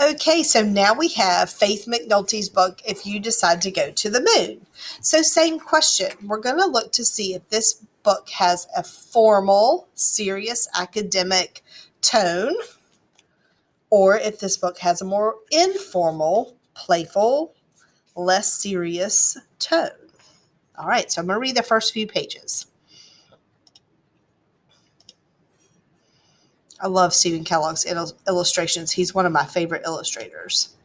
Okay, so now we have Faith McNulty's book, If You Decide to Go to the Moon. So same question. We're going to look to see if this book has a formal, serious academic tone, or if this book has a more informal, playful, less serious tone. All right, so I'm going to read the first few pages. I love Stephen Kellogg's illustrations. He's one of my favorite illustrators.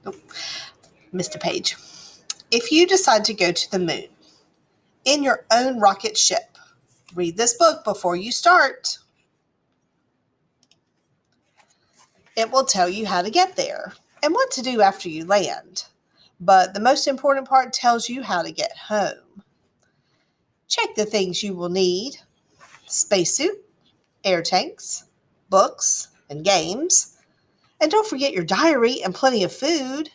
Oh, missed a page. If you decide to go to the moon in your own rocket ship, read this book before you start. It will tell you how to get there and what to do after you land. But the most important part tells you how to get home. Check the things you will need: spacesuit, air tanks, books, and games. And don't forget your diary and plenty of food.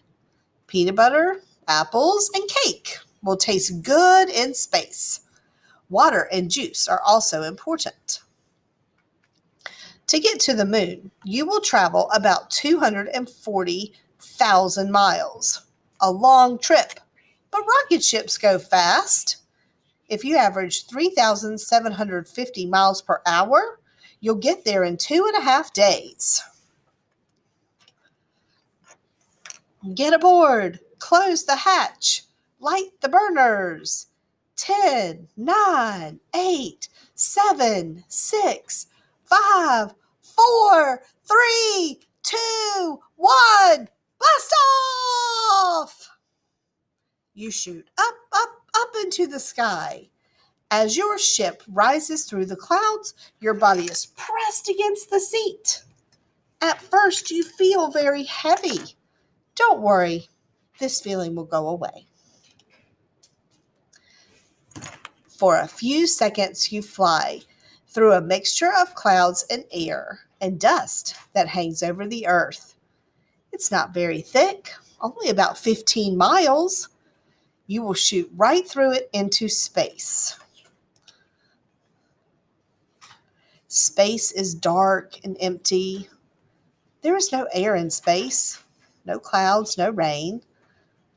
Peanut butter, apples, and cake will taste good in space. Water and juice are also important. To get to the moon, you will travel about 240,000 miles. A long trip, but rocket ships go fast. If you average 3,750 miles per hour, you'll get there in 2.5 days. Get aboard. Close the hatch. Light the burners. 10, 9, 8, 7, 6, 5, 4, 3, 2, 1. Blast off! You shoot up, up, up into the sky. As your ship rises through the clouds, your body is pressed against the seat. At first, you feel very heavy. Don't worry, this feeling will go away. For a few seconds, you fly through a mixture of clouds and air and dust that hangs over the earth. It's not very thick, only about 15 miles. You will shoot right through it into space. Space is dark and empty. There is no air in space, no clouds, no rain,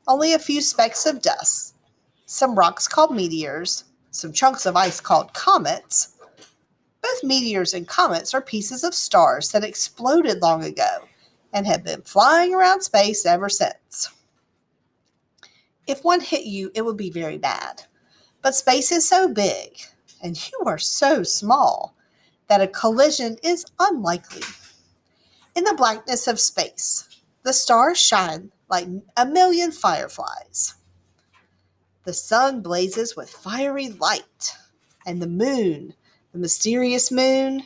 only a few specks of dust, some rocks called meteors, some chunks of ice called comets. Both meteors and comets are pieces of stars that exploded long ago and have been flying around space ever since. If one hit you, it would be very bad. But space is so big, and you are so small, that a collision is unlikely. In the blackness of space, the stars shine like a million fireflies. The sun blazes with fiery light, and the moon, the mysterious moon,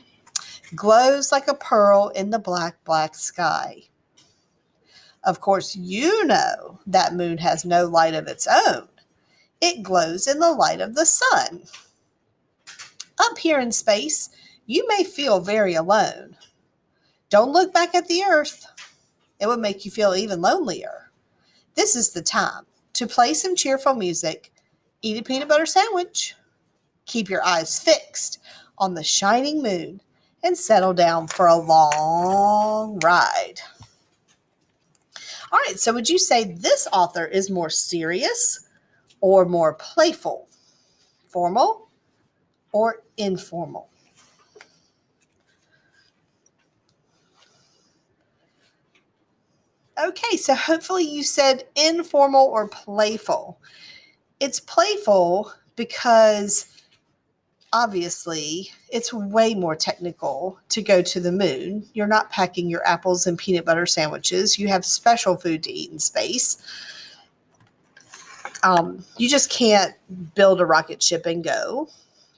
glows like a pearl in the black, black sky. Of course, you know that moon has no light of its own. It glows in the light of the sun. Up here in space, you may feel very alone. Don't look back at the earth. It would make you feel even lonelier. This is the time to play some cheerful music, eat a peanut butter sandwich, keep your eyes fixed on the shining moon, and settle down for a long ride. All right, so would you say this author is more serious or more playful, formal or informal? Okay, so hopefully you said informal or playful. It's playful because obviously it's way more technical to go to the moon. You're not packing your apples and peanut butter sandwiches. You have special food to eat in space. You just can't build a rocket ship and go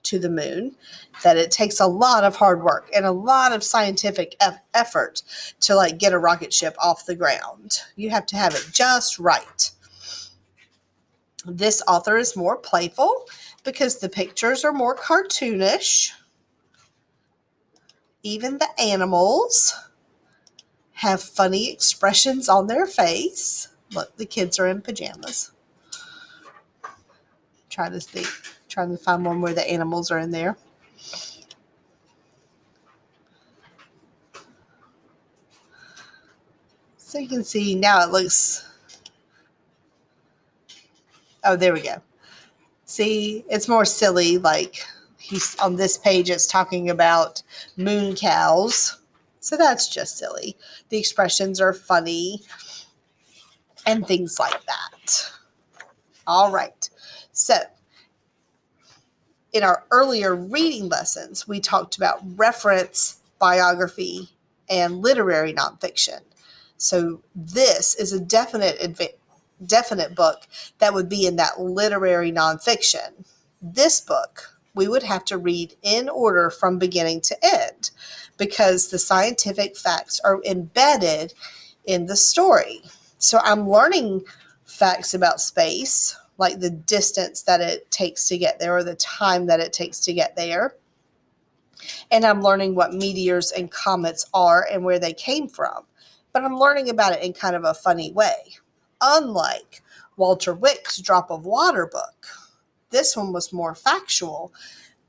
to the moon. That it takes a lot of hard work and a lot of scientific effort to get a rocket ship off the ground. You have to have it just right. This author is more playful because the pictures are more cartoonish. Even the animals have funny expressions on their face. Look, the kids are in pajamas. Trying Trying to find one where the animals are in there. So you can see now it looks, oh, there we go. See, it's more silly. Like he's on this page, it's talking about moon cows. So that's just silly. The expressions are funny and things like that. All right. So in our earlier reading lessons, we talked about reference, biography, and literary nonfiction. So this is a definite book that would be in that literary nonfiction. This book we would have to read in order from beginning to end because the scientific facts are embedded in the story. So I'm learning facts about space, like the distance that it takes to get there or the time that it takes to get there. And I'm learning what meteors and comets are and where they came from. But I'm learning about it in kind of a funny way. Unlike Walter Wick's Drop of Water book, this one was more factual.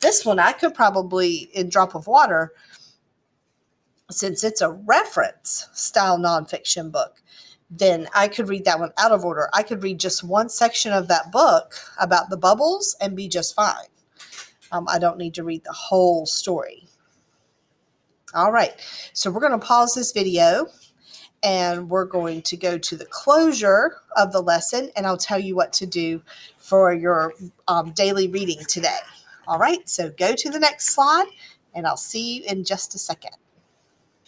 This one I could probably, in Drop of Water, since it's a reference style nonfiction book, then I could read that one out of order. I could read just one section of that book about the bubbles and be just fine. I don't need to read the whole story. All right, so we're going to pause this video and we're going to go to the closure of the lesson and I'll tell you what to do for your daily reading today. All right, so go to the next slide and I'll see you in just a second.